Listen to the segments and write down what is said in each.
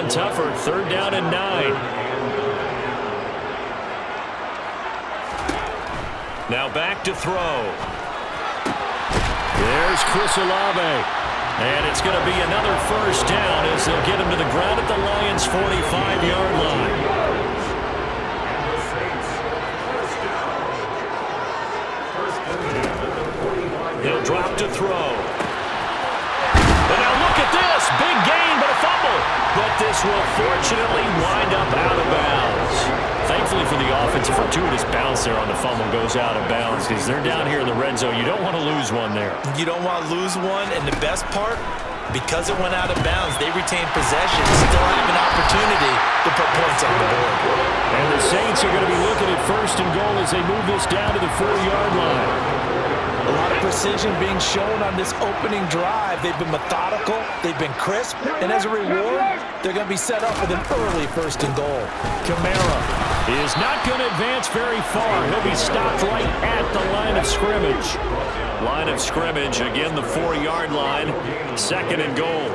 getting tougher. 3rd down and 9. Now back to throw. There's Chris Olave. And it's going to be another 1st down as they'll get him to the ground at the Lions' 45-yard line. He'll drop to throw. And now look at this. Big gain, but a fumble. But this will fortunately wind up out of bounds. Thankfully for the offense, a fortuitous bounce there on the fumble goes out of bounds because they're down here in the red zone. You don't want to lose one there. You don't want to lose one, and the best part, because it went out of bounds, they retained possession, still have an opportunity to put points on the board. And the Saints are going to be looking at 1st and goal as they move this down to the 4-yard line. A lot of precision being shown on this opening drive. They've been methodical, they've been crisp, and as a reward, they're going to be set up with an early 1st and goal. Kamara is not going to advance very far. He'll be stopped right at the line of scrimmage. Line of scrimmage, again the 4-yard line. 2nd and goal.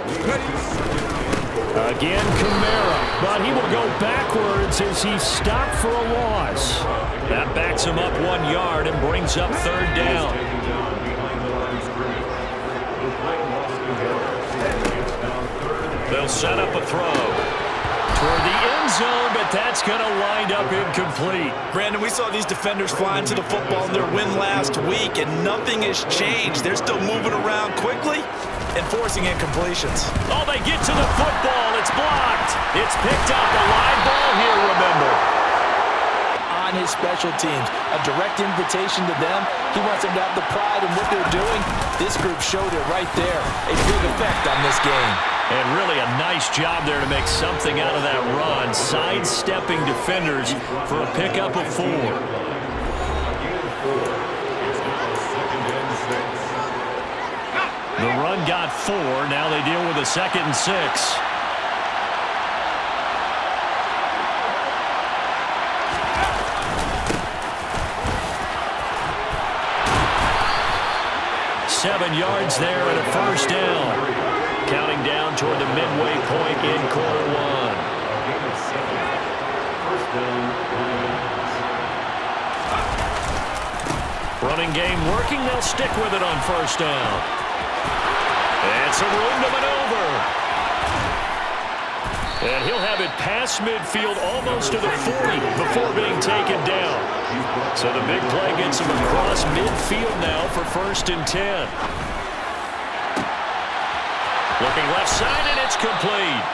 Again Kamara, but he will go backwards as he's stopped for a loss. That backs him up 1 yard and brings up 3rd down. They'll set up a throw toward the end zone, but that's going to wind up incomplete. Brandon, we saw these defenders fly into the football in their win last week, and nothing has changed. They're still moving around quickly and forcing incompletions. Oh, they get to the football. It's blocked. It's picked up. A live ball here, remember. On his special teams, a direct invitation to them. He wants them to have the pride in what they're doing. This group showed it right there. A big effect on this game. And really a nice job there to make something out of that run. Sidestepping defenders for a pickup of 4. The run got 4. Now they deal with a 2nd and 6. Seven yards there and a 1st down. Counting down toward the midway point in quarter 1. Running game working. They'll stick with it on 1st down. And some room to maneuver. And he'll have it past midfield almost to the 40 before being taken down. So the big play gets him across midfield now for 1st and 10. Looking left side, and it's complete.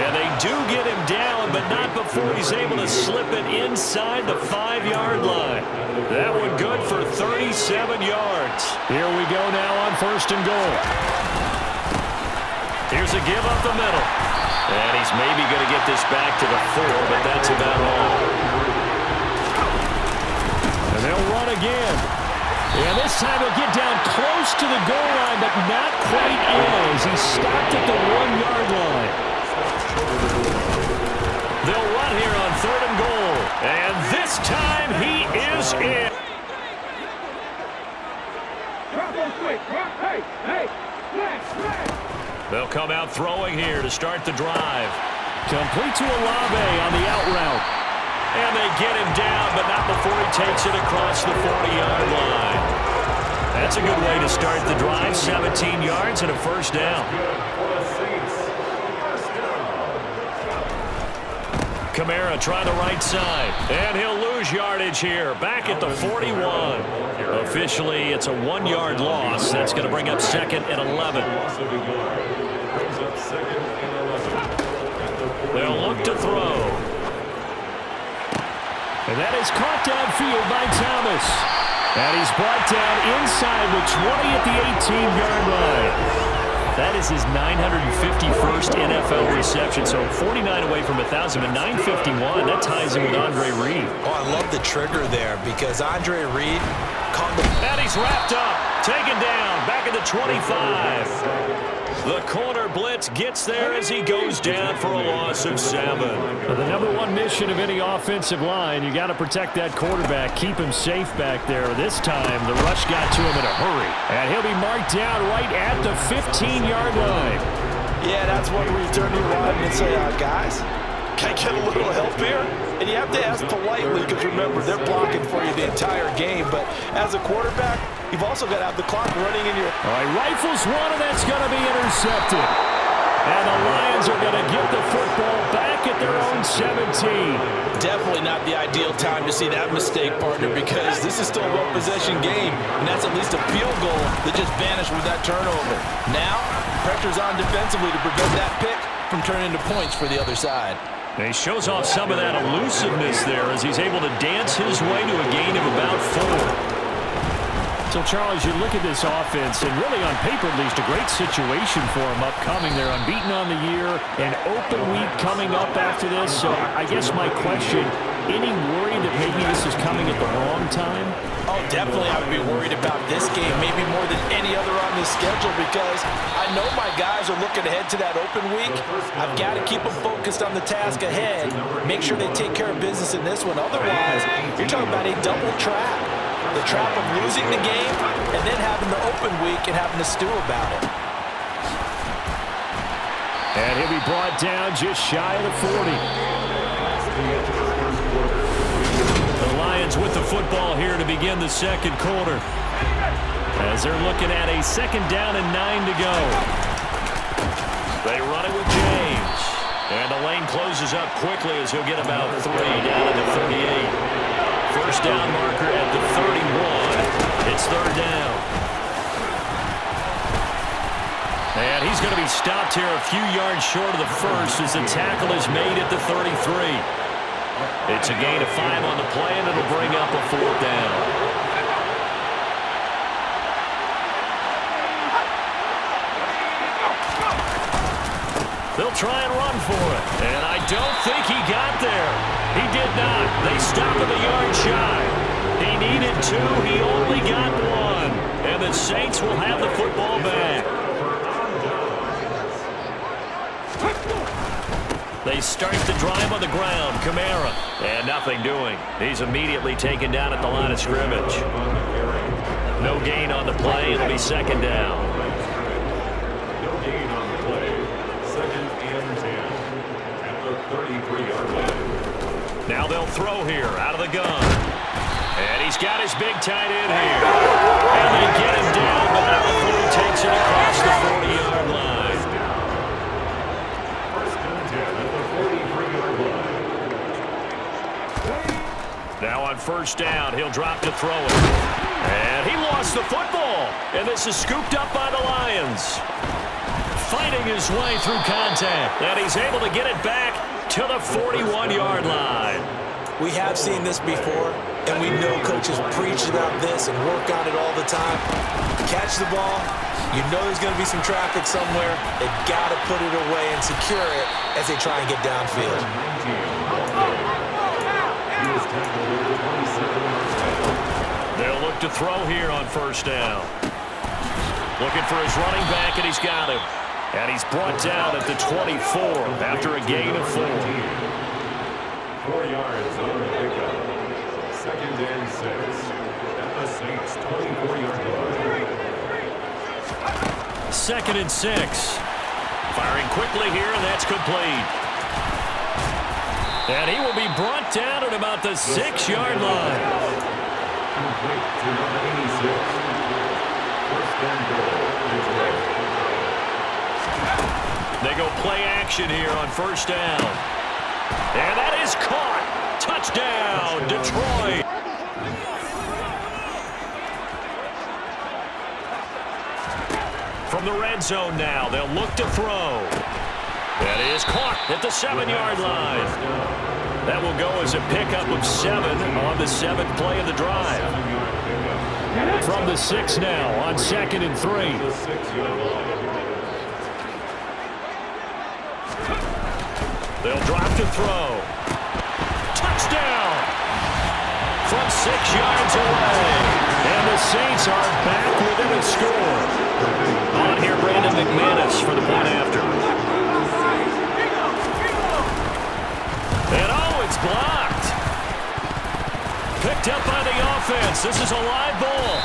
And they do get him down, but not before he's able to slip it inside the 5-yard line. That one good for 37 yards. Here we go now on 1st and goal. Here's a give up the middle. And he's maybe going to get this back to the 4, but that's about all. And they'll run again. And this time he'll get down close to the goal line, but not quite in as he stopped at the 1-yard line. They'll run here on 3rd and goal. And this time he is in. They'll come out throwing here to start the drive. Complete to Olave on the out route. And they get him down, but not before he takes it across the 40-yard line. That's a good way to start the drive. 17 yards and a 1st down. Kamara trying the right side. And he'll lose yardage here. Back at the 41. Officially, it's a 1-yard loss. That's going to bring up 2nd and 11. They'll look to throw. And that is caught downfield by Thomas. And he's brought down inside the 20 at the 18-yard line. That is his 951st NFL reception. So 49 away from 1,000, but 951. That ties him with Andre Reed. Oh, I love the trigger there because Andre Reed caught the... And he's wrapped up, taken down, back at the 25. The corner blitz gets there as he goes down for a loss of 7. The #1 mission of any offensive line, you got to protect that quarterback, keep him safe back there. This time, the rush got to him in a hurry. And he'll be marked down right at the 15-yard line. Yeah, that's one where you turn to your lineman and say, guys, can I get a little help here? And you have to ask politely because, remember, they're blocking for you the entire game. But as a quarterback, you've also got to have the clock running in your... All right, rifles one, and that's going to be intercepted. And the Lions are going to get the football back at their own 17. Definitely not the ideal time to see that mistake, partner, because this is still a one-possession game, and that's at least a field goal that just vanished with that turnover. Now, pressure's on defensively to prevent that pick from turning into points for the other side. And he shows off some of that elusiveness there as he's able to dance his way to a gain of about 4. So, Charles, you look at this offense, and really on paper, at least, a great situation for them upcoming. They're unbeaten on the year, an open week coming up after this. So I guess my question, any worry that maybe this is coming at the wrong time? Oh, definitely I would be worried about this game, maybe more than any other on this schedule, because I know my guys are looking ahead to that open week. I've got to keep them focused on the task ahead, make sure they take care of business in this one. Otherwise, you're talking about a double trap. The trap of losing the game and then having the open week and having to stew about it. And he'll be brought down just shy of the 40. The Lions with the football here to begin the second quarter, as they're looking at a 2nd down and 9 to go. They run it with James. And the lane closes up quickly as he'll get about 3 down at the 38. First down marker at the 31. It's 3rd down. And he's going to be stopped here a few yards short of the first as the tackle is made at the 33. It's a gain of 5 on the play, and it'll bring up a 4th down. They'll try and run for it. And I don't think he got there. He did not. They stop at the yard shy. He needed 2. He only got 1. And the Saints will have the football back. They start the drive on the ground. Kamara. And nothing doing. He's immediately taken down at the line of scrimmage. No gain on the play. It'll be 2nd down. Now they'll throw here out of the gun. And he's got his big tight end here. And they get him down, but now before he takes it across the 40-yard line. Now on 1st down, he'll drop to throw it. And he lost the football. And this is scooped up by the Lions. Fighting his way through contact. And he's able to get it back to the 41-yard line. We have seen this before, and we know coaches preach about this and work on it all the time. Catch the ball. You know there's going to be some traffic somewhere. They've got to put it away and secure it as they try and get downfield. They'll look to throw here on 1st down. Looking for his running back, and he's got him. And he's brought down at the 24 after a gain of 4. 4 yards on the pickup. 2nd and 6 at the Saints' 24-yard line. 2nd and 6. Firing quickly here, and that's complete. And he will be brought down at about the 6-yard line. Complete to number 86. 1st and goal. They go play action here on 1st down. And that is caught. Touchdown, Detroit. From the red zone now, they'll look to throw. That is caught at the 7-yard line. That will go as a pickup of 7 on the 7th play of the drive. From the 6 now on 2nd and 3. They'll drop to throw. Touchdown! From 6 yards away. And the Saints are back within a score. On here, Brandon McManus for the point after. And oh, it's blocked. Picked up by the offense. This is a live ball.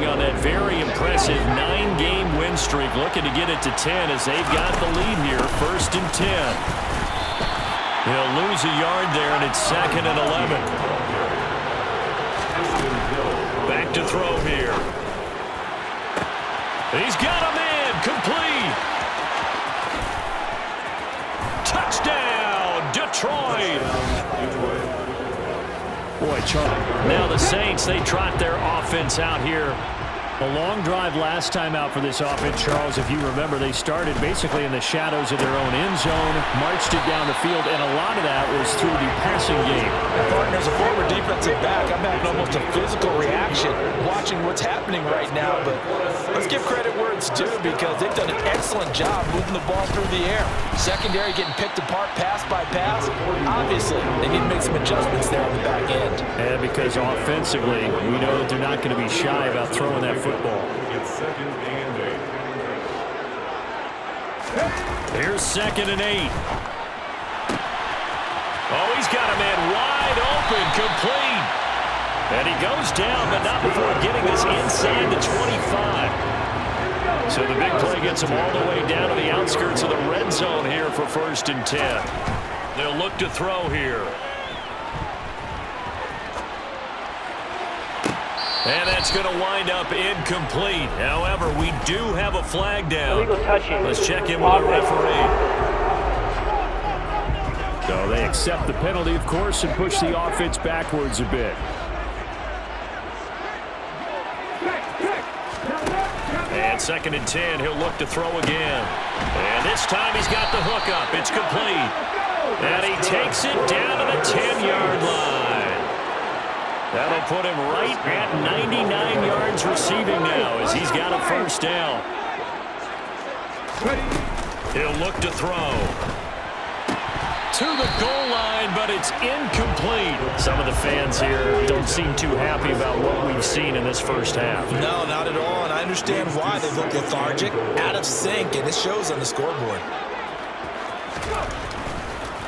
On that very impressive 9-game win streak, looking to get it to 10 as they've got the lead here, 1st and 10. He'll lose a yard there, and it's 2nd and 11. Back to throw here. He's got him in, complete. Touchdown, Detroit. Boy, Charlie. Now the Saints, they trot their offense out here. A long drive last time out for this offense, Charles. If you remember, they started basically in the shadows of their own end zone, marched it down the field, and a lot of that was through the passing game. Partner, as a former defensive back, I'm having almost a physical reaction watching what's happening right now. But let's give credit where it's due, because they've done an excellent job moving the ball through the air. Secondary getting picked apart pass by pass. Obviously, they need to make some adjustments there on the back end. And because offensively, we know that they're not going to be shy about throwing that football. It's 2nd and 8. Here's 2nd and 8. Oh, he's got a man wide open, complete. And he goes down, but not before getting this inside the 25. So the big play gets him all the way down to the outskirts of the red zone here for 1st and 10. They'll look to throw here. And that's going to wind up incomplete. However, we do have a flag down. Illegal touching. Let's check in with our referee. So they accept the penalty, of course, and push the offense backwards a bit. And 2nd and 10, he'll look to throw again. And this time he's got the hook up. It's complete. And he takes it down to the 10-yard line. That'll put him right at 99 yards receiving now as he's got a 1st down. He'll look to throw. To the goal line, but it's incomplete. Some of the fans here don't seem too happy about what we've seen in this 1st half. No, not at all, and I understand why. They look lethargic, out of sync, and it shows on the scoreboard.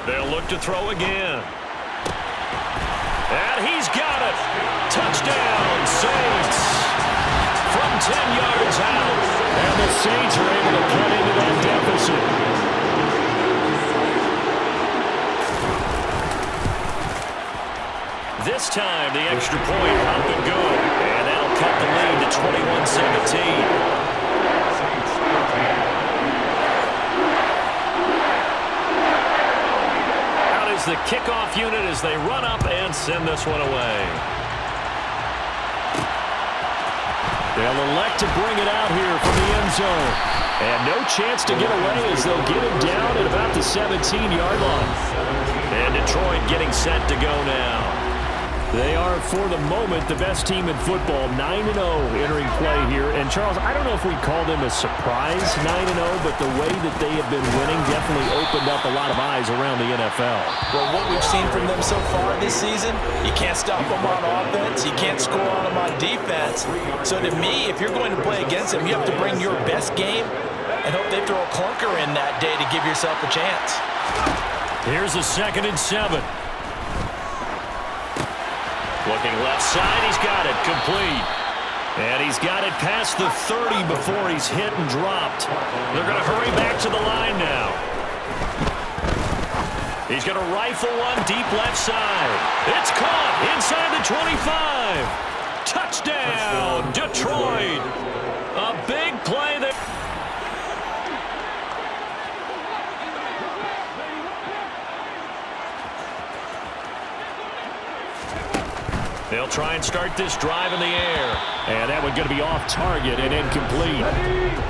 They'll look to throw again. And he's got it. Touchdown, Saints. From 10 yards out. And the Saints are able to cut into that deficit. This time, the extra point up and good. And that'll cut the lead to 21-17. The kickoff unit as they run up and send this one away. They'll elect to bring it out here from the end zone. And no chance to get away as they'll get him down at about the 17-yard line. And Detroit getting set to go now. They are, for the moment, the best team in football, 9-0 entering play here. And, Charles, I don't know if we call them a surprise 9-0, but the way that they have been winning definitely opened up a lot of eyes around the NFL. Well, what we've seen from them so far this season, you can't stop them on offense, you can't score on them on defense. So, to me, if you're going to play against them, you have to bring your best game and hope they throw a clunker in that day to give yourself a chance. Here's a 2nd and 7. Looking left side, he's got it, complete. And he's got it past the 30 before he's hit and dropped. They're going to hurry back to the line now. He's going to rifle one deep left side. It's caught inside the 25. Touchdown, Detroit. A big play there. They'll try and start this drive in the air. And that one going to be off target and incomplete.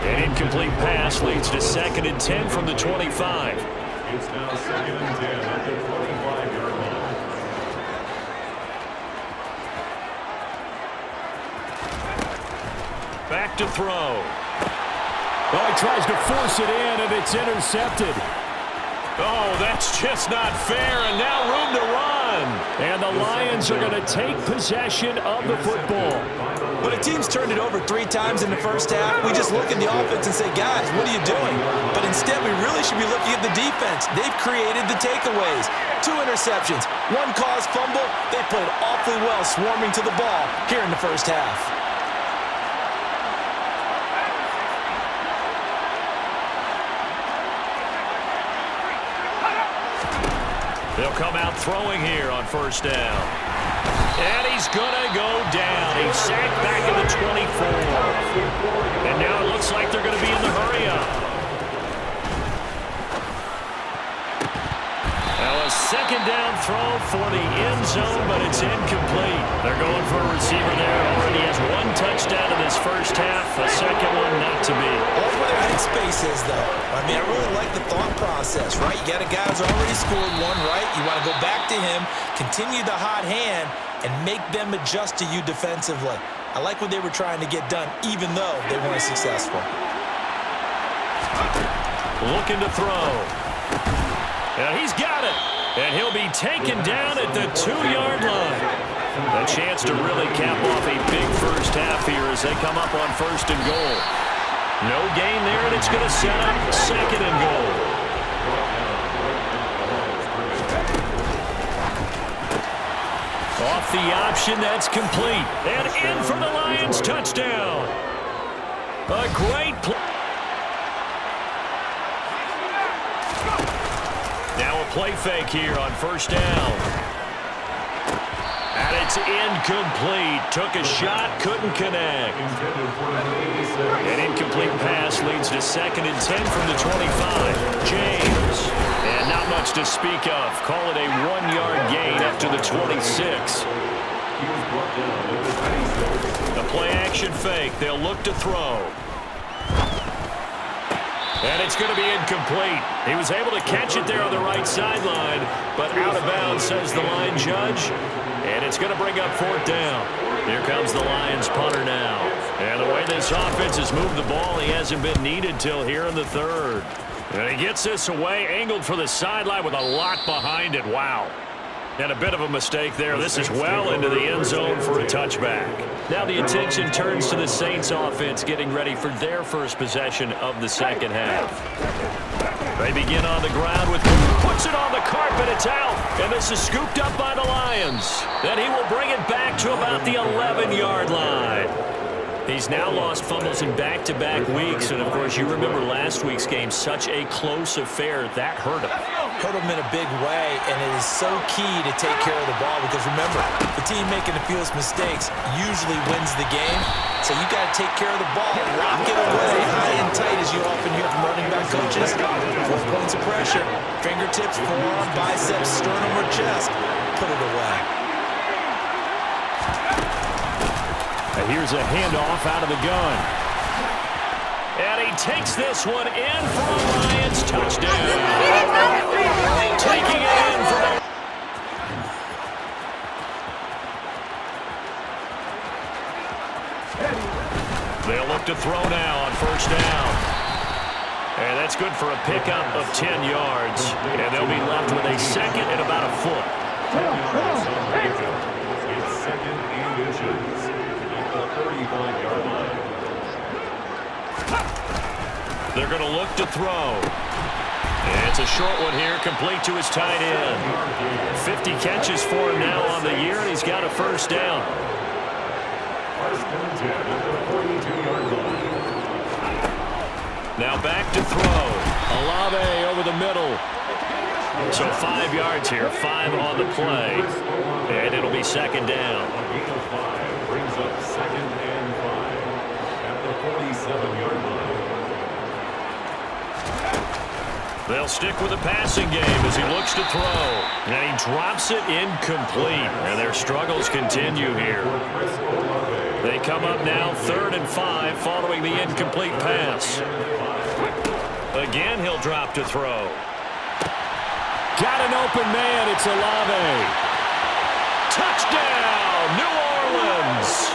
An incomplete pass leads to 2nd and 10 from the 25. It's now 2nd and 10 at the 25-yard line. Back to throw. Oh, he tries to force it in, and it's intercepted. Oh, that's just not fair, and now room to run. And the Lions are going to take possession of the football. When a team's turned it over 3 times in the 1st half, we just look at the offense and say, guys, what are you doing? But instead, we really should be looking at the defense. They've created the takeaways. 2 interceptions, 1 caused fumble. They played awfully well swarming to the ball here in the 1st half. They'll come out throwing here on first down. And he's going to go down. He's sacked back in the 24. And now it looks like they're going to be in the hurry-up. Now a second down throw for the end zone, but it's incomplete. They're going for a receiver there. Already has one touchdown in this first half. A second one not to be. That's where their headspace is, though. I mean, I really like the thought process, right? You got a guy who's already scored one, right? You want to go back to him, continue the hot hand, and make them adjust to you defensively. I like what they were trying to get done, even though they weren't successful. Looking to throw. And he's got it. And he'll be taken down at the 2-yard line. A chance to really cap off a big first half here as they come up on first and goal. No gain there, and it's going to set up second and goal. Off the option, that's complete. And in for the Lions, touchdown. A great play. Now a play fake here on first down. And it's incomplete. Took a shot, couldn't connect. An incomplete pass leads to 2nd and 10 from the 25. James. And not much to speak of. Call it a 1-yard gain up to the 26. The play action fake. They'll look to throw. And it's going to be incomplete. He was able to catch it there on the right sideline, but out of bounds, says the line judge. And it's going to bring up 4th down. Here comes the Lions punter now. And the way this offense has moved the ball, he hasn't been needed till here in the 3rd. And he gets this away, angled for the sideline with a lot behind it. Wow. And a bit of a mistake there. This is well into the end zone for a touchback. Now the attention turns to the Saints offense getting ready for their first possession of the second half. They begin on the ground with puts it on the carpet. It's out. And this is scooped up by the Lions. Then he will bring it back to about the 11-yard line. He's now lost fumbles in back-to-back weeks. And, of course, you remember last week's game, such a close affair. That hurt him. Hurt him in a big way, and it is so key to take care of the ball because, remember, the team making the fewest mistakes usually wins the game. So you got to take care of the ball, lock it away high and tight, as you often hear from running back coaches. 4 points of pressure, fingertips, forearm, biceps, sternum, or chest. Put it away. And here's a handoff out of the gun. And he takes this one in for a Lions touchdown. Taking it in for the... They'll look to throw now on first down. And that's good for a pickup of 10 yards. And they'll be left with a second and about a foot. It's 2nd and inches. 35-yard line. They're going to look to throw. And it's a short one here, complete to his tight end. 50 catches for him now on the year, and he's got a first down. First and 10 at the 42-yard line. Now back to throw. Olave over the middle. So 5 yards here, 5 on the play. And it'll be second down. A gain of 5 brings up 2nd and 5 at the 47-yard line. They'll stick with the passing game as he looks to throw. And he drops it incomplete. And their struggles continue here. They come up now 3rd and 5 following the incomplete pass. Again, he'll drop to throw. Got an open man. It's Olave. Touchdown, New Orleans.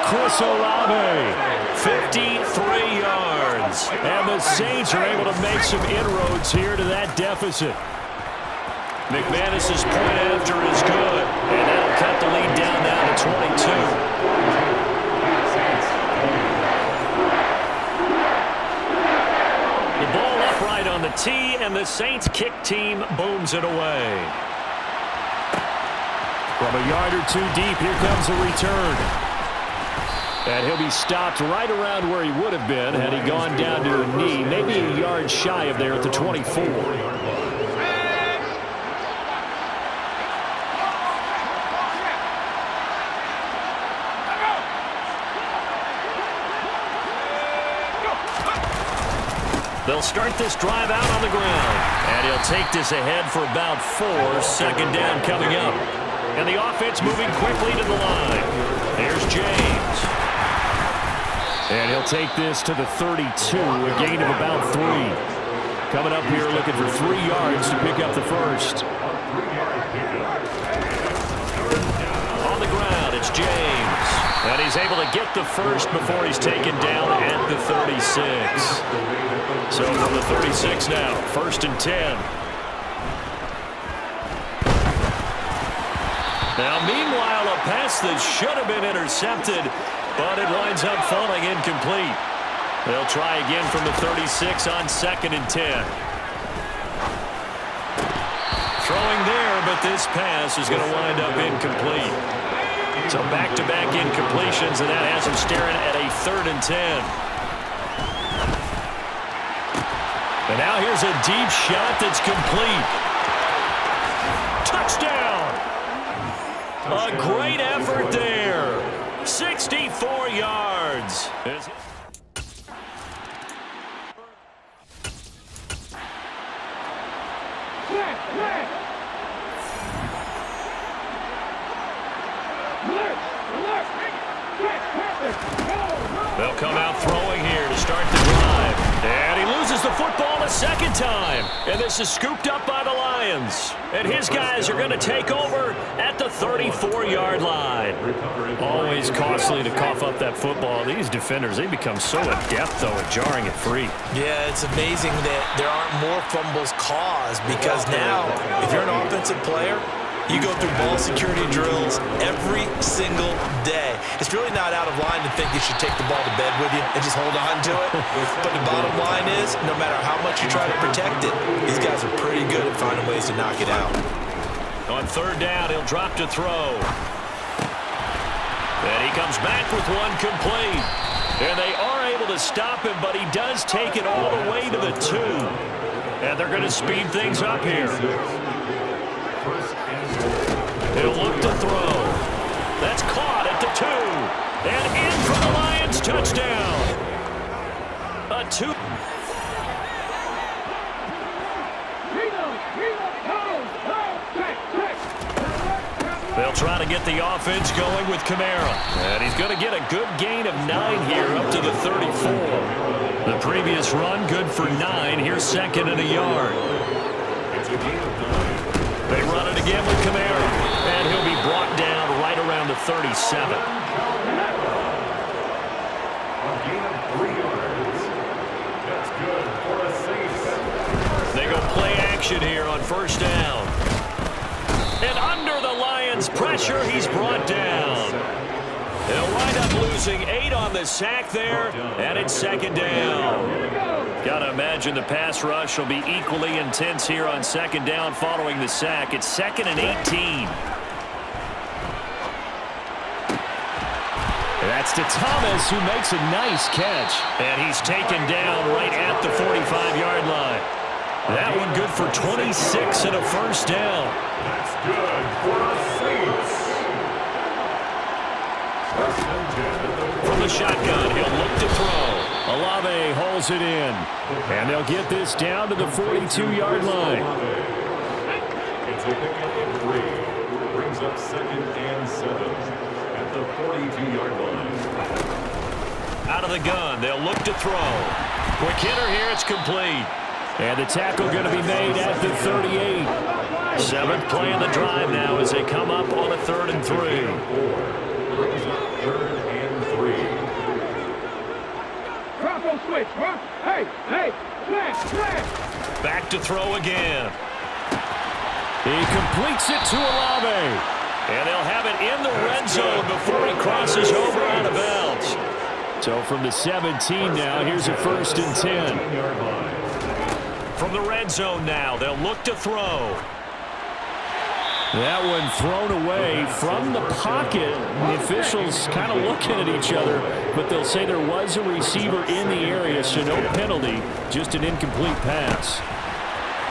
Chris Olave, 53 yards. And the Saints are able to make some inroads here to that deficit. McManus's point after is good. And that'll cut the lead down now to 22. On the tee, and the Saints kick team booms it away. From a yard or 2 deep, here comes a return. And he'll be stopped right around where he would have been had he gone down to a knee, maybe a yard shy of there at the 24. They'll start this drive out on the ground. And he'll take this ahead for about 4. Second down coming up. And the offense moving quickly to the line. There's James. And he'll take this to the 32, a gain of about 3. Coming up here looking for 3 yards to pick up the first. On the ground, it's James. And he's able to get the first before he's taken down at the 36. So from the 36 now, 1st and 10. Now, meanwhile, a pass that should have been intercepted, but it winds up falling incomplete. They'll try again from the 36 on 2nd and 10. Throwing there, but this pass is going to wind up incomplete. So back-to-back incompletions, and that has him staring at a 3rd and 10. And now here's a deep shot that's complete. Touchdown! A great effort there. 64 yards. They'll come out throwing here to start the drive. And he loses the football a second time. And this is scooped up by the Lions. And his guys are going to take over at the 34-yard line. Always costly to cough up that football. These defenders, they become so adept, though, at jarring it free. Yeah, it's amazing that there aren't more fumbles caused because now, if you're an offensive player, you go through ball security drills every single day. It's really not out of line to think you should take the ball to bed with you and just hold on to it. But the bottom line is, no matter how much you try to protect it, these guys are pretty good at finding ways to knock it out. On 3rd down, he'll drop to throw. And he comes back with one complete. And they are able to stop him, but he does take it all the way to the 2. And they're going to speed things up here. He'll look to throw. That's caught at the 2. And in for the Lions touchdown. A 2. They'll try to get the offense going with Kamara. And he's going to get a good gain of 9 here up to the 34. The previous run good for 9. Here's 2nd and a yard. They run it again with Kamara. And he'll be brought down right around the 37. That's good for a safe. They go play action here on 1st down. And under the Lions' pressure, he's brought down. They'll wind up losing 8 on the sack there, and it's 2nd down. Gotta imagine the pass rush will be equally intense here on 2nd down following the sack. It's 2nd and 18. That's to Thomas, who makes a nice catch. And he's taken down right at the 45-yard line. That one good for 26 and a 1st down. That's good for a safe. From the shotgun, he'll look to throw. Olave holds it in. And they'll get this down to the 42-yard line. It's a pickup of 3. Brings up 2nd and 7 at the 42-yard line. Out of the gun, they'll look to throw. Quick hitter here, it's complete. And the tackle going to be made at the 38. 7th play in the drive now as they come up on a 3rd and 3. Brings up 3rd and 3. Bronco switch, huh? Hey, flash. Back to throw again. He completes it to Olave. And they'll have it in the red zone before he crosses over out of bounds. So from the 17 now, here's a 1st and 10. From the red zone now, they'll look to throw. That one thrown away from the pocket. The officials kind of looking at each other, but they'll say there was a receiver in the area, so no penalty, just an incomplete pass.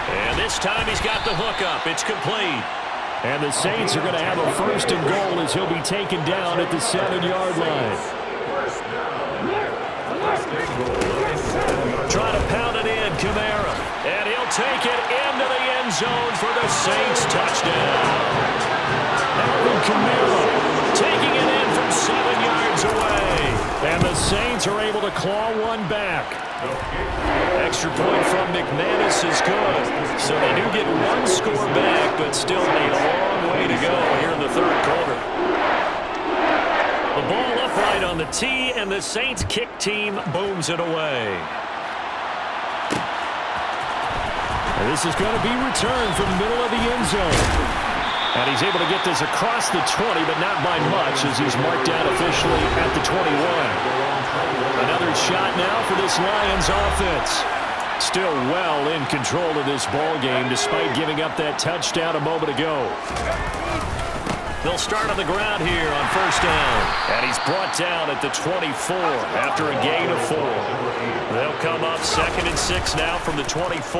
And this time he's got the hook up. It's complete. And the Saints are going to have a 1st and goal as he'll be taken down at the 7-yard line. Try to pound it in. Kamara. And he'll take it into the end zone for the Saints touchdown. Alvin Kamara taking it in from 7 yards away. And the Saints are able to claw one back. Extra point from McManus is good. So they do get one score back, but still a long way to go here in the third quarter. The ball upright on the tee, and the Saints kick team booms it away. And this is going to be returned from the middle of the end zone. And he's able to get this across the 20, but not by much, as he's marked down officially at the 21. Another shot now for this Lions offense. Still well in control of this ball game, despite giving up that touchdown a moment ago. They'll start on the ground here on first down. And he's brought down at the 24 after a gain of 4. They'll come up 2nd and 6 now from the 24.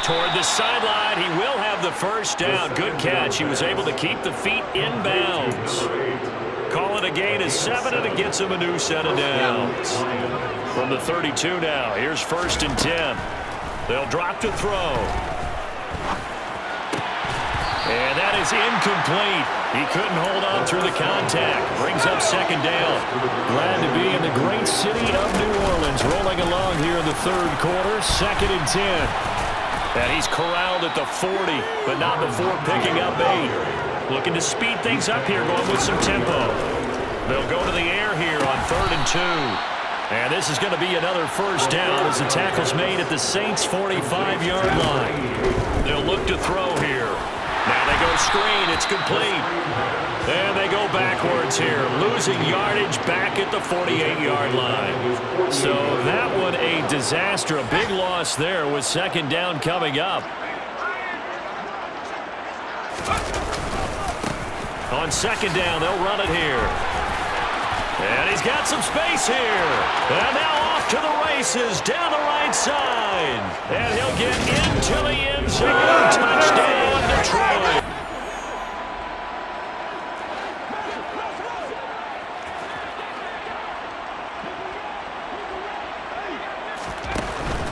Toward the sideline, he will have the first down. Good catch. He was able to keep the feet in bounds. Call it a gain of 7, and it gets him a new set of downs. From the 32 now, here's 1st and 10. They'll drop to throw. And that is incomplete. He couldn't hold on through the contact. Brings up 2nd down. Glad to be in the great city of New Orleans, rolling along here in the third quarter. 2nd and 10. And he's corralled at the 40, but not before picking up 8. Looking to speed things up here, going with some tempo. They'll go to the air here on 3rd and 2. And this is going to be another first down as the tackle's made at the Saints' 45-yard line. They'll look to throw here. Now they go screen. It's complete. And they go backwards here, losing yardage back at the 48-yard line. So that one a disaster. A big loss there with 2nd down coming up. On 2nd down, they'll run it here. And he's got some space here. And now off to the races down the right side. And he'll get into the end zone. Touchdown, Detroit.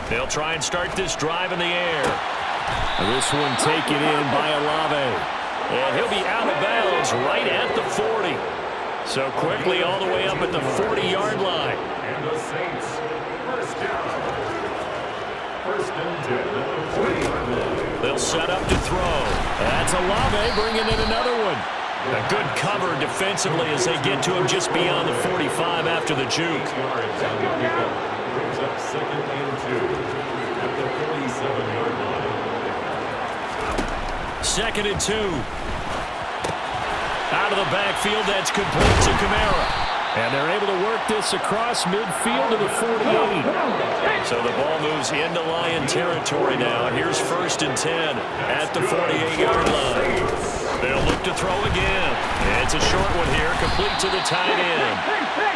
They'll try and start this drive in the air. This one taken in by Olave. And he'll be out of bounds right at the 40. So quickly all the way up at the 40-yard line. And the Saints, first down. 1st and 10 at the 40-yard line. They'll set up to throw. That's Olave bringing in another one. A good cover defensively as they get to him just beyond the 45 after the juke. Brings up 2nd and 2 at the 47-yard line. 2nd and 2. Out of the backfield, that's complete to Kamara. And they're able to work this across midfield to the 48. So the ball moves into Lion territory now. Here's 1st and 10 at the 48-yard line. They'll look to throw again. It's a short one here, complete to the tight end.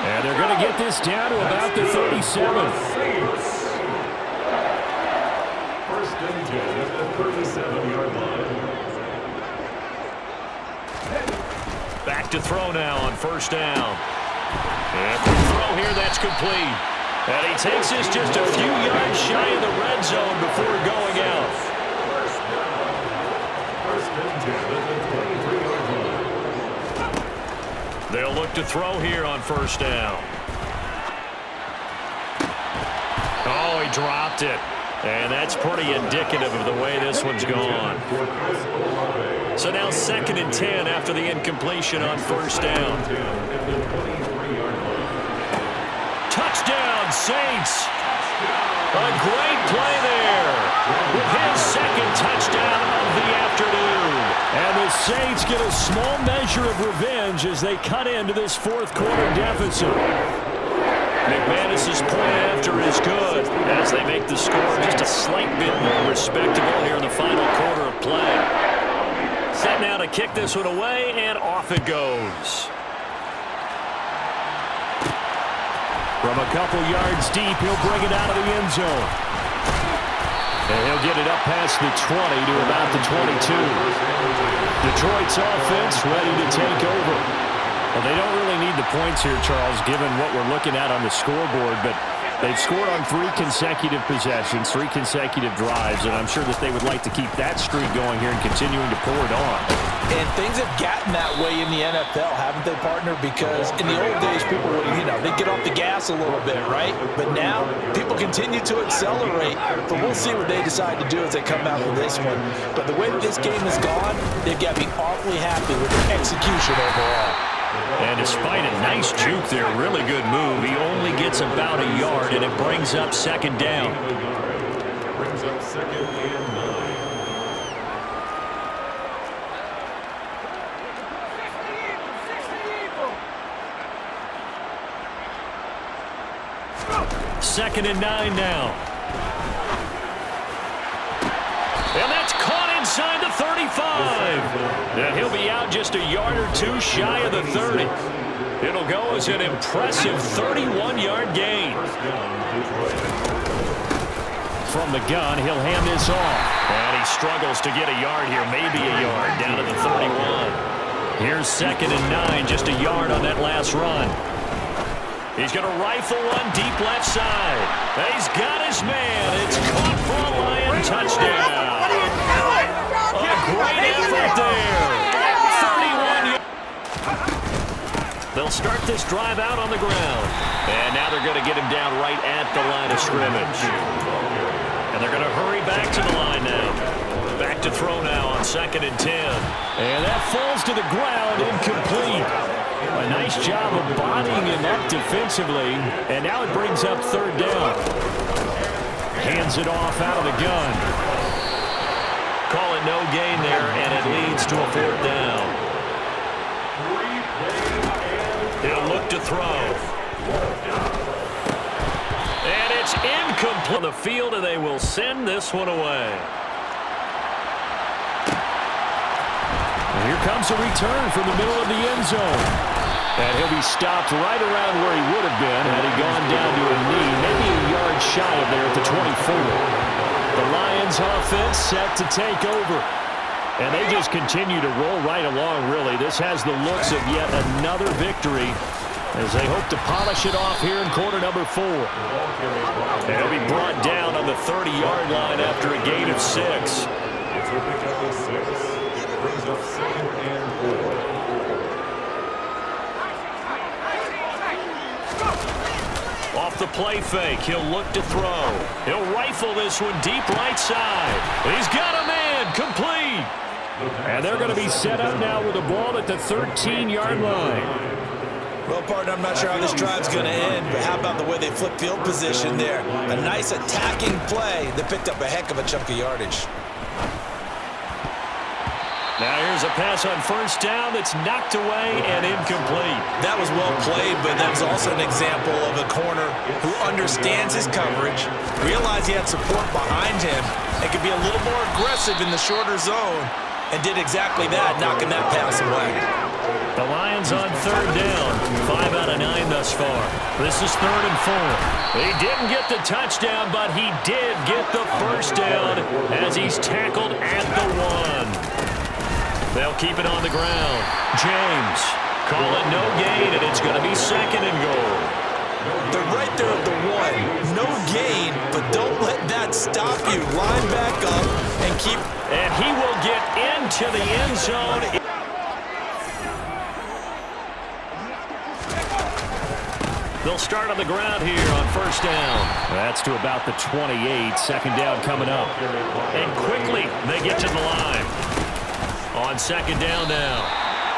And they're going to get this down to about the 37. 1st and 10 at the 37-yard line. Back to throw now on 1st down. And quick throw here, that's complete. And he takes this just a few yards shy of the red zone before going out. 1st and 10 at the 23-yard line. They'll look to throw here on 1st down. Oh, he dropped it. And that's pretty indicative of the way this one's gone. So now 2nd and 10 after the incompletion on 1st down. Touchdown, Saints. A great play there. With his 2nd touchdown of the afternoon. And the Saints get a small measure of revenge as they cut into this 4th quarter deficit. McManus's point after is good as they make the score just a slight bit more respectable here in the final quarter of play. Set now to kick this one away, and off it goes. From a couple yards deep, he'll bring it out of the end zone. And he'll get it up past the 20 to about the 22. Detroit's offense ready to take over. Well, they don't really need the points here, Charles, given what we're looking at on the scoreboard, but They've scored on 3 consecutive possessions, 3 consecutive drives, and I'm sure that they would like to keep that streak going here and continuing to pour it on. And things have gotten that way in the NFL, haven't they, partner? Because in the old days, people would, they'd get off the gas a little bit, right? But now, people continue to accelerate, but we'll see what they decide to do as they come out for this one. But the way that this game has gone, they've got to be awfully happy with their execution overall. And despite a nice juke there, really good move, he only gets about a yard, and it brings up second down. Brings up second and 9. Second and 9 now. And that's caught inside the 35. And he'll be out just a yard or 2 shy of the 30. It'll go as an impressive 31-yard gain. From the gun, he'll hand this off. And he struggles to get a yard here, maybe a yard, down to the 31. Here's second and 9, just a yard on that last run. He's going to rifle one deep left side. He's got his man. It's caught for a Lion touchdown. What are you doing? A great effort there. 31 yards. They'll start this drive out on the ground. And now they're going to get him down right at the line of scrimmage. And they're going to hurry back to the line now. Back to throw now on second and 10. And that falls to the ground, incomplete. A nice job of bodying him up defensively. And now it brings up third down. Hands it off out of the gun. Call it no gain there, and it leads to a fourth down. He'll look to throw. And it's incomplete on the field, and they will send this one away. And here comes a return from the middle of the end zone. And he'll be stopped right around where he would have been had he gone down to a knee, maybe a yard shy of there at the 24. The Lions offense set to take over. And they just continue to roll right along, really. This has the looks of yet another victory as they hope to polish it off here in quarter number 4. And he'll be brought down on the 30-yard line after a gain of 6. It's a pickup of 6. Brings up second and 4. Off the play fake, he'll look to throw. He'll rifle this one deep right side. He's got a man, complete. And they're going to be set up now with the ball at the 13-yard line. Well, partner, I'm not sure how this drive's going to end, but how about the way they flip field position there? A nice attacking play that picked up a heck of a chunk of yardage. Now here's a pass on first down that's knocked away and incomplete. That was well played, but that was also an example of a corner who understands his coverage, realized he had support behind him, and could be a little more aggressive in the shorter zone, and did exactly that, knocking that pass away. The Lions on third down. 5 out of 9 thus far. This is third and 4. He didn't get the touchdown, but he did get the first down as he's tackled at the 1. They'll keep it on the ground. James, call it no gain, and it's going to be second and goal. They're right there at the 1. No gain, but don't let that stop you. Line back up and keep. And he will get into the end zone. They'll start on the ground here on first down. That's to about the 28. Second down coming up. And quickly, they get to the line. On second down now,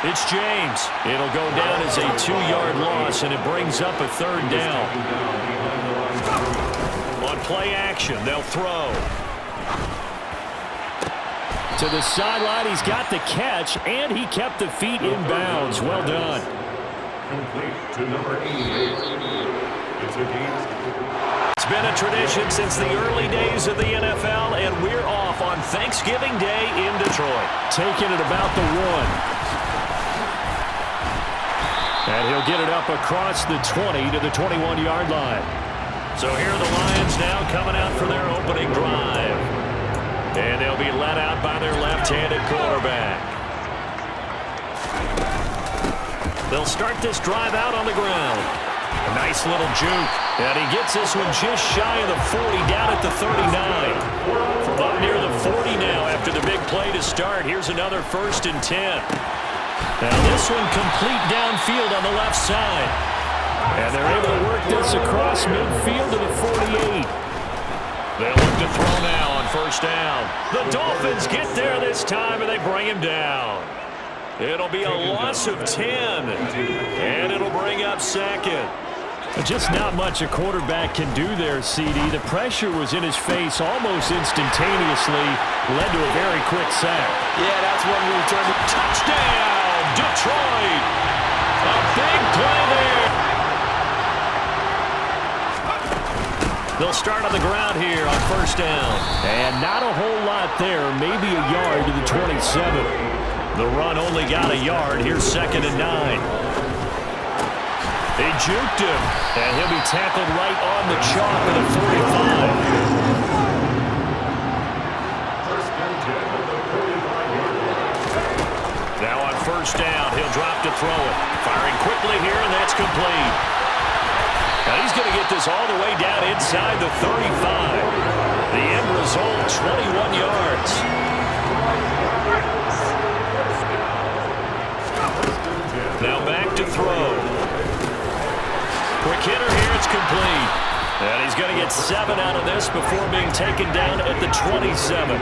it's James. It'll go down as a 2-yard loss, and it brings up a third down. On play action, they'll throw. To the sideline, he's got the catch, and he kept the feet in bounds. Well done. Complete to number 88. It's a gain. It's been a tradition since the early days of the NFL, and we're off on Thanksgiving Day in Detroit. Taking it about the 1. And he'll get it up across the 20 to the 21-yard line. So here are the Lions now coming out for their opening drive. And they'll be led out by their left-handed quarterback. They'll start this drive out on the ground. A nice little juke. And he gets this one just shy of the 40, down at the 39. From up near the 40 now after the big play to start. Here's another 1st and 10. Now this one complete downfield on the left side. And they're able to work this across midfield to the 48. They look to throw now on 1st down. The Dolphins get there this time, and they bring him down. It'll be a loss of 10, and it'll bring up 2nd. Just not much a quarterback can do there, CD. The pressure was in his face almost instantaneously, led to a very quick sack. Yeah, that's when we returned to Touchdown, Detroit. A big play there. They'll start on the ground here on 1st down. And not a whole lot there, maybe a yard to the 27. The run only got a yard. Here's 2nd and 9. They juked him, and he'll be tackled right on the chalk at the 45. Now on 1st down, he'll drop to throw it. Firing quickly here, and that's complete. Now he's going to get this all the way down inside the 35. The end result, 21 yards. Now back to throw. Quick hitter here, it's complete. And he's going to get 7 out of this before being taken down at the 27.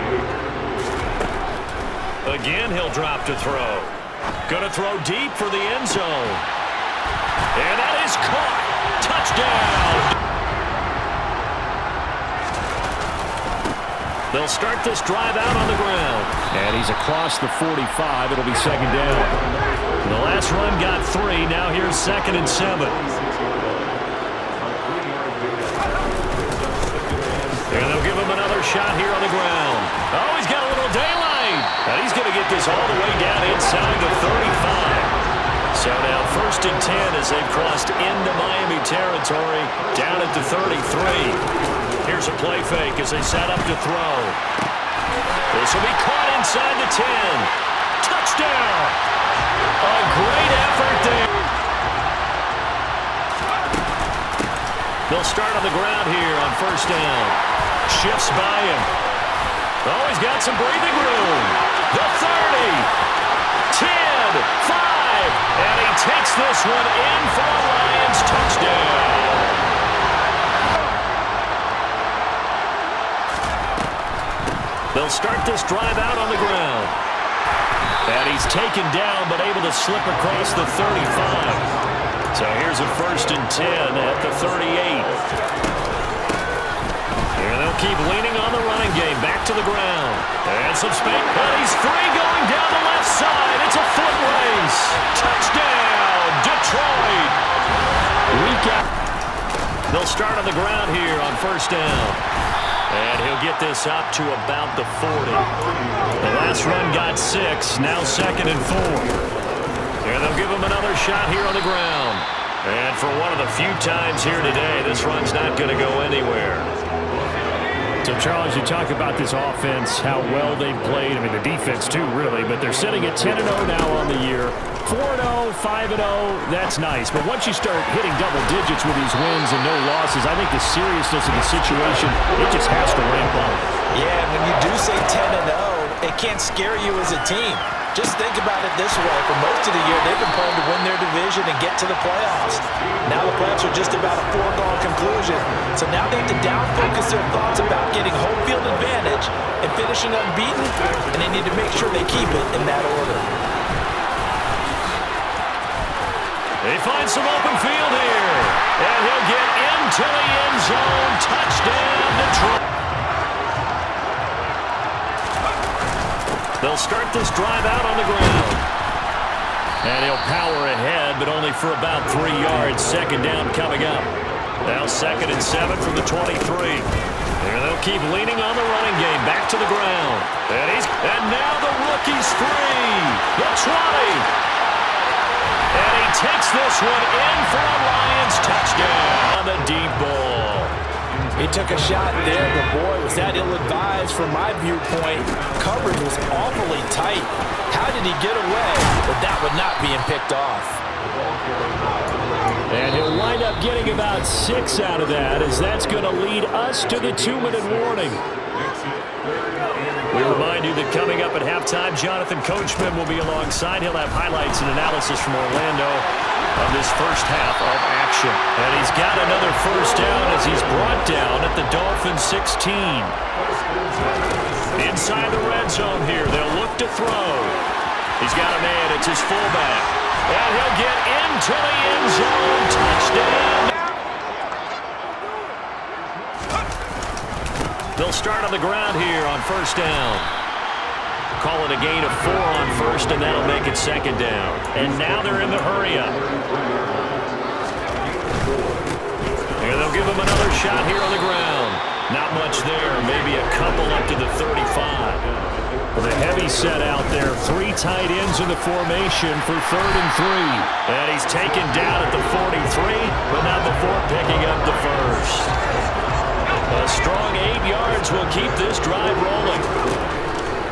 Again, he'll drop to throw. Going to throw deep for the end zone. And that is caught. Touchdown. They'll start this drive out on the ground. And he's across the 45. It'll be 2nd down. The last run got 3. Now here's 2nd and 7. And they'll give him another shot here on the ground. Oh, he's got a little daylight. And he's going to get this all the way down inside the 35. So now 1st and 10 as they've crossed into Miami territory, down at the 33. Here's a play fake as they set up to throw. This will be caught inside the 10. Touchdown! A great effort there. They'll start on the ground here on 1st down. Shifts by him. Oh, he's got some breathing room. The 30. 10. 5. And he takes this one in for a Lions touchdown. They'll start this drive out on the ground. And he's taken down but able to slip across the 35. So here's a 1st and 10 at the 38. And they'll keep leaning on the running game. Back to the ground. And some space. But he's free going down the left side. It's a foot race. Touchdown, Detroit. They'll start on the ground here on 1st down. And he'll get this up to about the 40. The last run got 6. Now 2nd and 4. And they'll give him another shot here on the ground. And for one of the few times here today, this run's not going to go anywhere. So, Charles, you talk about this offense, how well they've played. I mean, the defense, too, really. But they're sitting at 10-0 now on the year. 4-0, 5-0, that's nice. But once you start hitting double digits with these wins and no losses, I think the seriousness of the situation, it just has to ramp up. Yeah, when you do say 10-0, it can't scare you as a team. Just think about it this way. For most of the year, they've been playing to win their division and get to the playoffs. Now the playoffs are just about a foregone conclusion. So now they have to down-focus their thoughts about getting home field advantage and finishing unbeaten, and they need to make sure they keep it in that order. They find some open field here. And he'll get into the end zone. Touchdown, Detroit. They'll start this drive out on the ground. And he'll power ahead, but only for about 3 yards. 2nd down coming up. Now 2nd and 7 from the 23. And they'll keep leaning on the running game. Back to the ground. And now the rookie's free. The 20. And he takes this one in for a Lions touchdown on the deep ball. He took a shot there, but boy, was that ill-advised from my viewpoint. Coverage was awfully tight. How did he get away with that one not being picked off? And he'll wind up getting about 6 out of that, as that's going to lead us to the 2-minute warning. We remind you that coming up at halftime, Jonathan Coachman will be alongside. He'll have highlights and analysis from Orlando of this first half of action. And he's got another first down as he's brought down at the Dolphins 16. Inside the red zone here, they'll look to throw. He's got a man, it's his fullback. And he'll get into the end zone. Touchdown. They'll start on the ground here on first down. Call it a gain of 4 on first, and that'll make it second down. And now they're in the hurry-up. And they'll give him another shot here on the ground. Not much there, maybe a couple up to the 35. With a heavy set out there, 3 tight ends in the formation for 3rd and 3. And he's taken down at the 43, but not before picking up the first. A strong 8 yards will keep this drive rolling.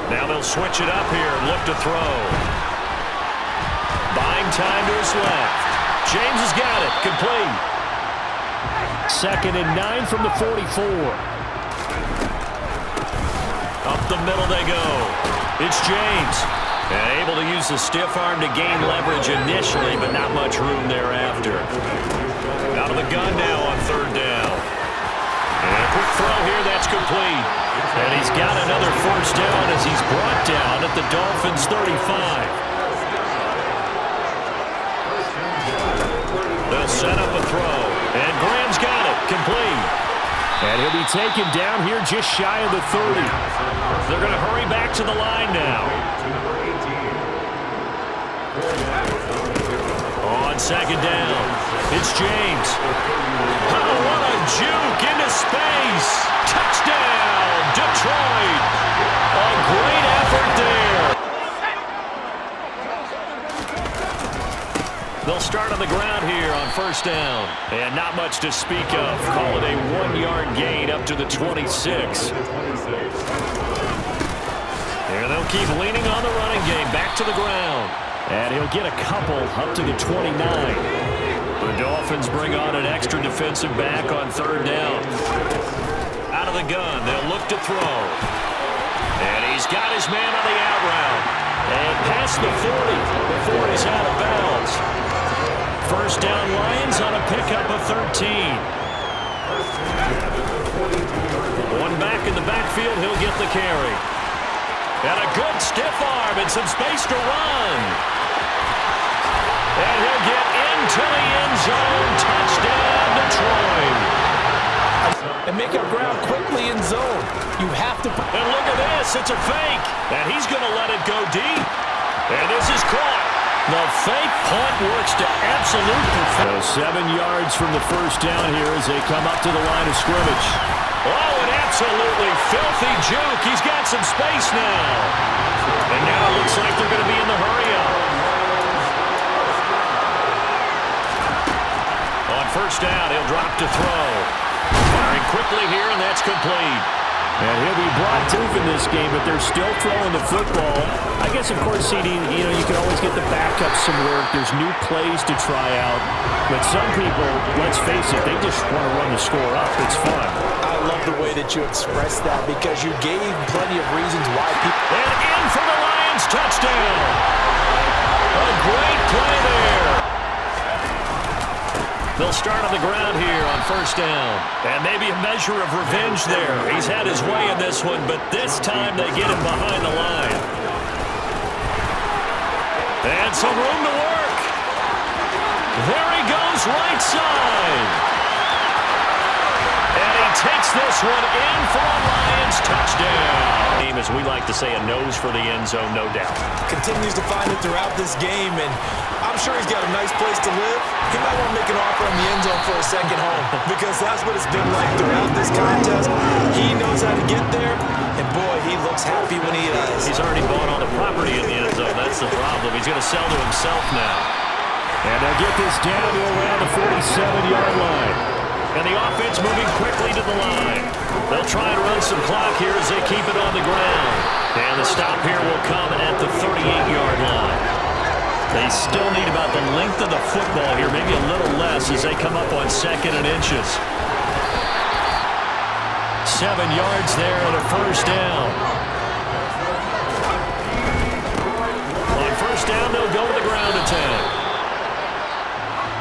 Now they'll switch it up here and look to throw. Buying time to his left. James has got it. Complete. 2nd and 9 from the 44. Up the middle they go. It's James. And able to use the stiff arm to gain leverage initially, but not much room thereafter. Out of the gun now on 3rd down. And a quick throw here, that's complete. And he's got another first down as he's brought down at the Dolphins 35. They'll set up a throw. And Graham's got it, complete. And he'll be taken down here just shy of the 30. They're going to hurry back to the line now. On 2nd down, it's James. Oh, what a juke into space. Touchdown, Detroit. A great effort there. They'll start on the ground here on first down. And not much to speak of. Call it a 1-yard gain up to the 26. And they'll keep leaning on the running game. Back to the ground. And he'll get a couple up to the 29. The Dolphins bring on an extra defensive back on 3rd down. Out of the gun, they'll look to throw. And he's got his man on the out route. And past the 40 before he's out of bounds. First down Lions on a pickup of 13. One back in the backfield, he'll get the carry. And a good stiff arm and some space to run. And he'll get into the end zone. Touchdown, Detroit. And make up ground quickly in zone. You have to. And look at this. It's a fake. And he's going to let it go deep. And this is caught. The fake punt works to absolute perfection. 7 yards from the first down here as they come up to the line of scrimmage. Oh, an absolutely filthy juke. He's got some space now. And now it looks like they're going to be in the hurry-up. On first down, he'll drop to throw. Firing quickly here, and that's complete. And he'll be brought to in this game, but they're still throwing the football. I guess, of course, CD, you can always get the backups some work. There's new plays to try out. But some people, let's face it, they just want to run the score up. It's fun. I love the way that you expressed that because you gave plenty of reasons why people. And in for the Lions, touchdown. A great play there. They'll start on the ground here on first down. And maybe a measure of revenge there. He's had his way in this one, but this time they get him behind the line. And some room to work. There he goes, right side. And he takes this one in for a Lions touchdown. As we like to say, a nose for the end zone, no doubt. Continues to find it throughout this game, and I'm sure he's got a nice place to live. He might want to make an offer on the end zone for a second home because that's what it's been like throughout this contest. He knows how to get there, and boy, he looks happy when he does. He's already bought all the property in the end zone. That's the problem. He's going to sell to himself now. And they'll get this down to around the 47-yard line. And the offense moving quickly to the line. They'll try and run some clock here as they keep it on the ground. And the stop here will come at the 38-yard line. They still need about the length of the football here, maybe a little less as they come up on 2nd and inches. 7 yards there and a first down. On first down, they'll go to the ground attack.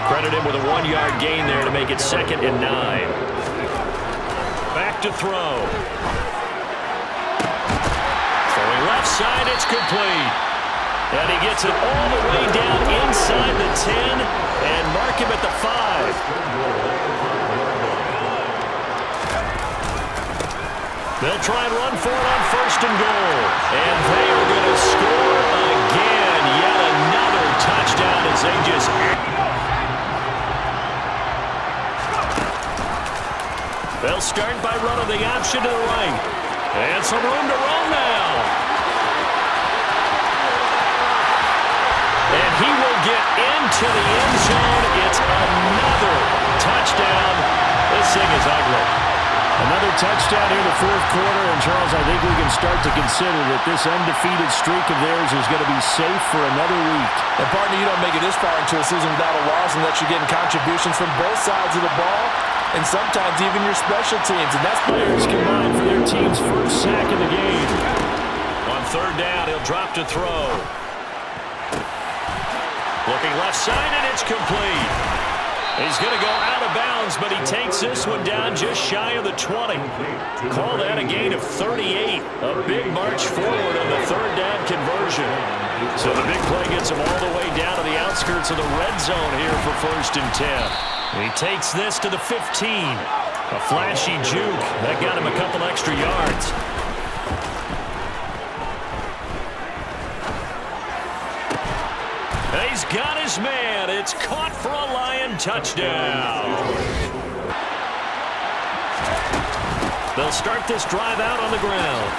Credit him with a 1-yard gain there to make it 2nd and 9. Back to throw. Throwing left side, it's complete. And he gets it all the way down inside the 10 and mark him at the 5. They'll try and run for it on 1st and goal. And they are going to score again. Yet another touchdown as they just... They'll start by running the option to the right. And some room to run now. And he will get into the end zone. It's another touchdown. This thing is ugly. Another touchdown here in the 4th quarter. And, Charles, I think we can start to consider that this undefeated streak of theirs is going to be safe for another week. And, partner, you don't make it this far into a season without a loss unless you're getting contributions from both sides of the ball and sometimes even your special teams. And that's players combined for their team's first sack of the game. On 3rd down, he'll drop to throw. Looking left side, and it's complete. He's going to go out of bounds, but he takes this one down just shy of the 20. Call that a gain of 38. A big march forward on the 3rd down conversion. So the big play gets him all the way down to the outskirts of the red zone here for 1st and 10. He takes this to the 15. A flashy juke. That got him a couple extra yards. He's got his man. It's caught for a Lion touchdown. They'll start this drive out on the ground.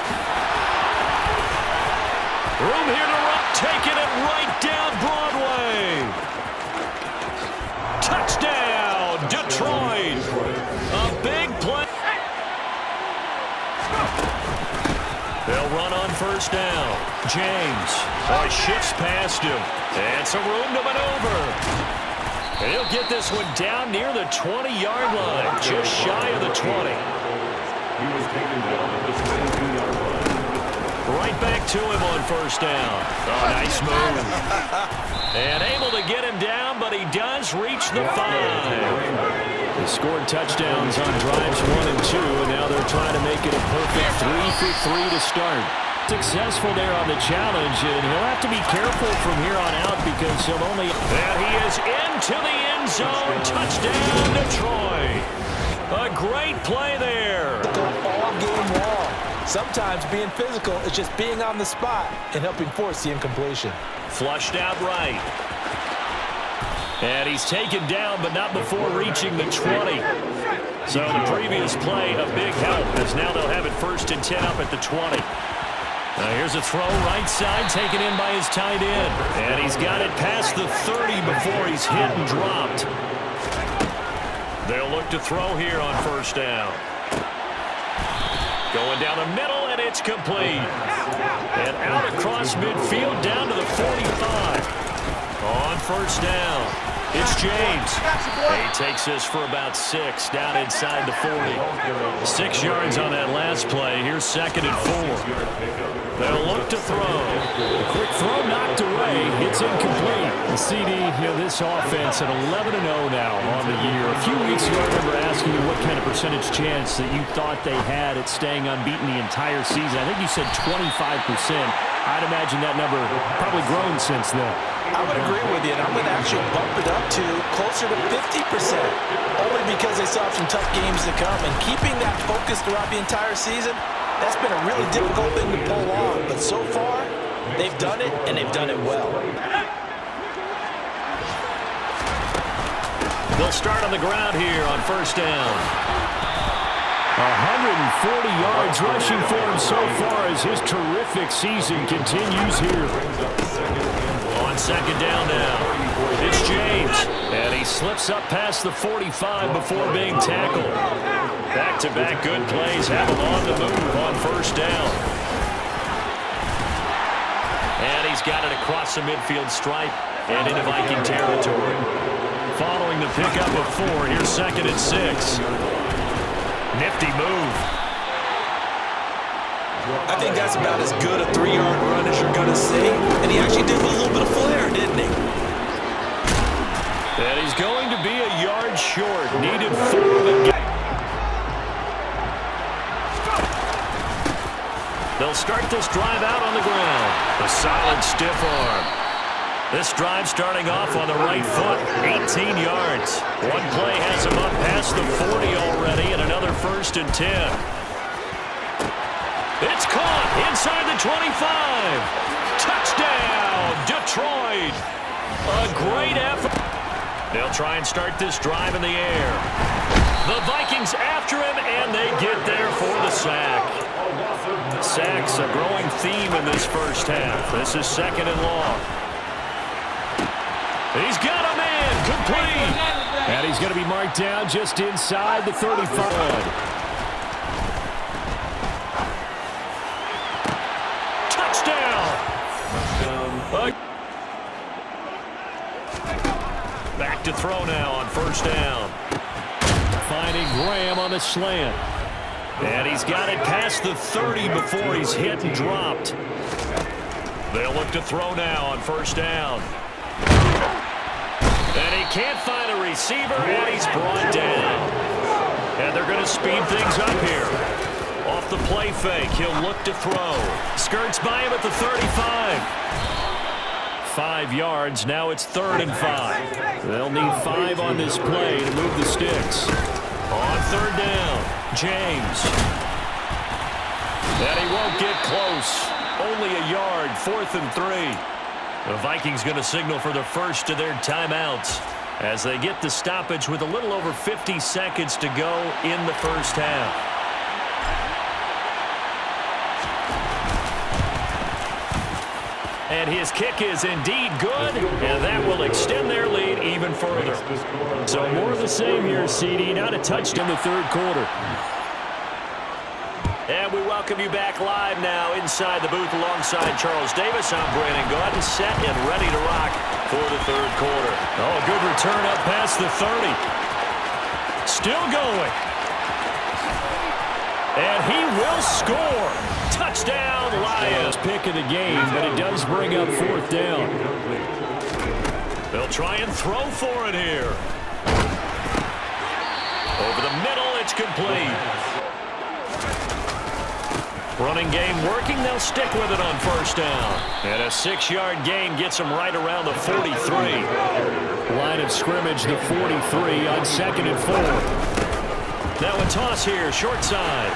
Room here to run. Taking it right down Broadway. Touchdown, Detroit. A big play. They'll run on 1st down. James shifts past him. And some room to maneuver. And he'll get this one down near the 20-yard line. Just shy of the 20. He was taken down at the 22-yard line. Right back to him on 1st down. Oh, nice move. And able to get him down, but he does reach the 5. They scored touchdowns on drives 1 and 2, and now they're trying to make it a perfect 3 for 3 to start. Successful there on the challenge, and he'll have to be careful from here on out because he'll only... And he is into the end zone. Touchdown, Detroit. A great play there. all game long. Sometimes being physical is just being on the spot and helping force the incompletion. Flushed out right. And he's taken down, but not before reaching the 20. So the previous play, a big help, as now they'll have it 1st and 10 up at the 20. Here's a throw right side, taken in by his tight end. And he's got it past the 30 before he's hit and dropped. They'll look to throw here on 1st down. Going down the middle, and it's complete. And out across midfield, down to the 45. On 1st down, it's James. He takes this for about 6, down inside the 40. 6 yards on that last play. Here's 2nd and 4. They'll look to throw. A quick throw knocked away. It's incomplete. The CD, this offense at 11-0 now on the year. A few weeks ago, I remember asking you what kind of percentage chance that you thought they had at staying unbeaten the entire season. I think you said 25%. I'd imagine that number probably grown since then. I would agree with you, and I'm going to actually bump it up to closer to 50%, only because they still have some tough games to come. And keeping that focus throughout the entire season, that's been a really difficult thing to pull off. But so far, they've done it, and they've done it well. They'll start on the ground here on 1st down. 140 yards rushing for him so far as his terrific season continues here. On 2nd down now, it's James. And he slips up past the 45 before being tackled. Back-to-back good plays have him on the move on 1st down. And he's got it across the midfield stripe and into Viking territory. Following the pickup of 4, here's 2nd and 6. Nifty move. I think that's about as good a 3-yard run as you're going to see. And he actually did with a little bit of flair, didn't he? And he's going to be a yard short. Needed 4 to get. They'll start this drive out on the ground. A solid stiff arm. This drive starting off on the right foot. 18 yards. One play has him up past the 40 already, and another 1st and 10. It's caught inside the 25. Touchdown, Detroit. A great effort. They'll try and start this drive in the air. The Vikings after him, and they get there for the sack. Sacks a growing theme in this first half. This is 2nd and long. He's got a man, complete. And he's going to be marked down just inside the 35. Back to throw now on 1st down. Finding Graham on the slant. And he's got it past the 30 before he's hit and dropped. They'll look to throw now on 1st down. And he can't find a receiver, and he's brought down. And they're going to speed things up here. Off the play fake, he'll look to throw. Skirts by him at the 35. 5 yards, now it's 3rd and 5. They'll need 5 on this play to move the sticks. On 3rd down, James. And he won't get close. Only a yard, 4th and 3. The Vikings going to signal for the first of their timeouts as they get the stoppage with a little over 50 seconds to go in the first half. And his kick is indeed good, and that will extend their lead even further. So more of the same here, CD. Not a touchdown in the 3rd quarter. And we welcome you back live now inside the booth alongside Charles Davis. I'm Brandon Gaudin, set and ready to rock for the 3rd quarter. Oh, good return up past the 30. Still going. And he will score. Touchdown, Lions. Pick of the game, but it does bring up 4th down. They'll try and throw for it here. Over the middle, it's complete. Running game working, they'll stick with it on 1st down. And a 6-yard gain gets them right around the 43. Line of scrimmage, the 43 on 2nd and 4. Now a toss here, short side.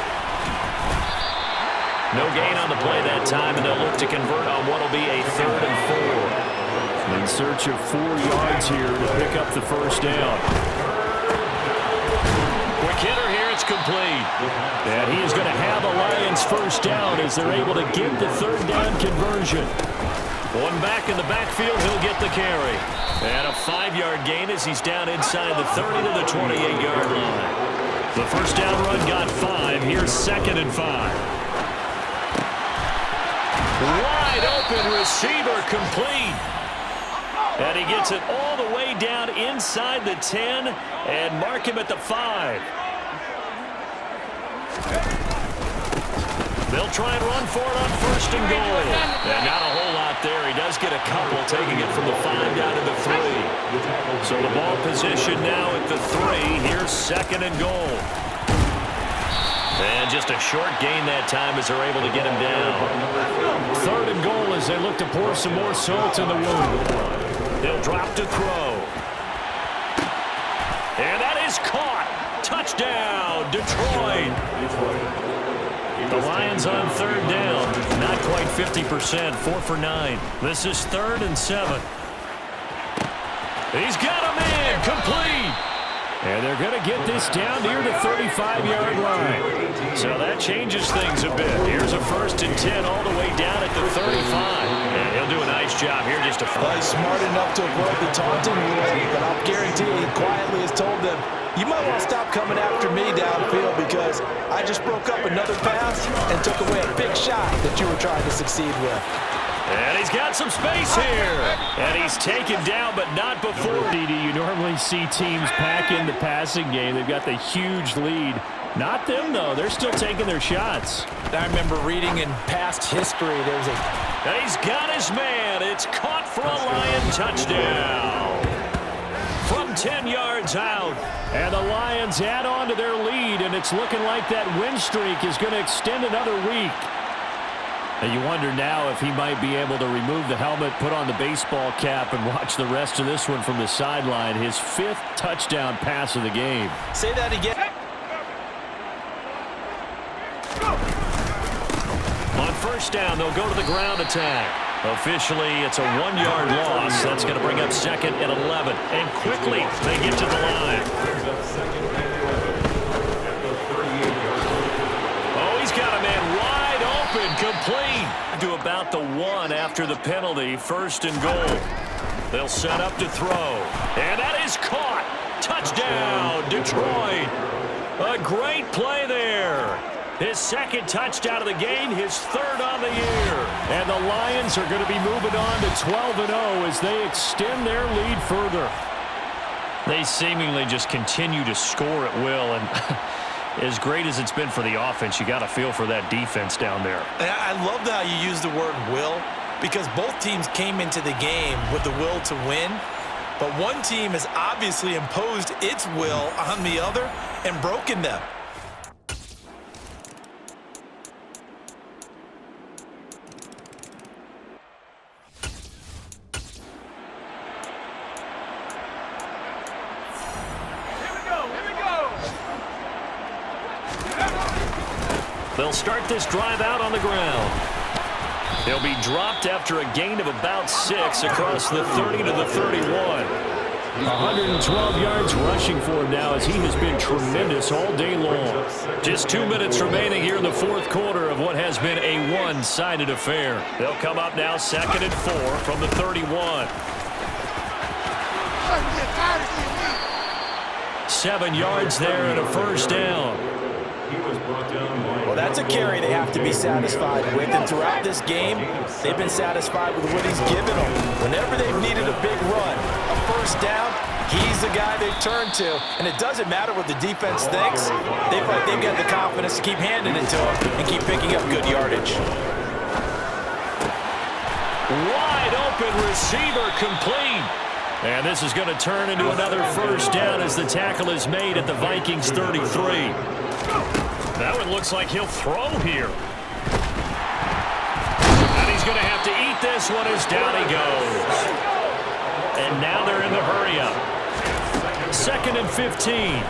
No gain on the play that time, and they'll look to convert on what will be a 3rd and 4. In search of 4 yards here to pick up the 1st down. Quick hitter here, it's complete. And he is going to have a Lions 1st down as they're able to get the 3rd down conversion. One back in the backfield, he'll get the carry. And a 5-yard gain as he's down inside the 30 to the 28-yard line. The 1st down run got 5. Here's 2nd and 5. Wide open receiver, complete. And he gets it all the way down inside the 10 and mark him at the 5. They'll try and run for it on 1st and goal. And not a whole lot there. He does get a couple, taking it from the 5 down to the 3. So the ball position now at the 3. Here's 2nd and goal. And just a short gain that time as they're able to get him down. 3rd and goal as they look to pour some more salt in the wound. They'll drop to throw. And that is caught. Touchdown, Detroit. The Lions on 3rd down. Not quite 50%, 4 for 9. This is 3rd and 7. He's got a man, complete. And they're going to get this down near the 35-yard line. So that changes things a bit. Here's a 1st and 10 all the way down at the 35. And he'll do a nice job here just to He's smart enough to avoid the taunting rule, but I'll guarantee he quietly has told them, you might want to stop coming after me downfield because I just broke up another pass and took away a big shot that you were trying to succeed with. And he's got some space here. And he's taken down, but not before. You normally see teams pack in the passing game. They've got the huge lead. Not them, though. They're still taking their shots. I remember reading in past history, there was And he's got his man. It's caught for a Lion touchdown. From 10 yards out. And the Lions add on to their lead, and it's looking like that win streak is going to extend another week. And you wonder now if he might be able to remove the helmet, put on the baseball cap, and watch the rest of this one from the sideline. His 5th touchdown pass of the game. Say that again. On first down, they'll go to the ground attack. Officially, it's a 1-yard loss. That's going to bring up 2nd and 11. And quickly, they get to the line. Oh, he's got a man wide open, complete. To about the 1 after the penalty, 1st and goal. They'll set up to throw. And that is caught. Touchdown, Detroit. A great play there. His 2nd touchdown of the game, his 3rd on the year. And the Lions are going to be moving on to 12-0 as they extend their lead further. They seemingly just continue to score at will, and as great as it's been for the offense, you got to feel for that defense down there. I love how you use the word will, because both teams came into the game with the will to win, but one team has obviously imposed its will on the other and broken them. They'll start this drive out on the ground. He'll be dropped after a gain of about 6 across the 30 to the 31. 112 yards rushing for him now as he has been tremendous all day long. Just 2 minutes remaining here in the 4th quarter of what has been a one-sided affair. They'll come up now 2nd and 4 from the 31. 7 yards there and a 1st down. Well, that's a carry they have to be satisfied with, and throughout this game, they've been satisfied with what he's given them. Whenever they've needed a big run, a 1st down, he's the guy they've turned to, and it doesn't matter what the defense thinks. They've got the confidence to keep handing it to him and keep picking up good yardage. Wide open receiver complete. And this is going to turn into another 1st down as the tackle is made at the Vikings 33. That one looks like he'll throw here. And he's going to have to eat this one as down he goes. And now they're in the hurry-up. 2nd and 15.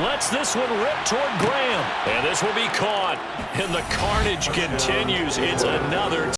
Lets this one rip toward Graham. And this will be caught. And the carnage continues. It's another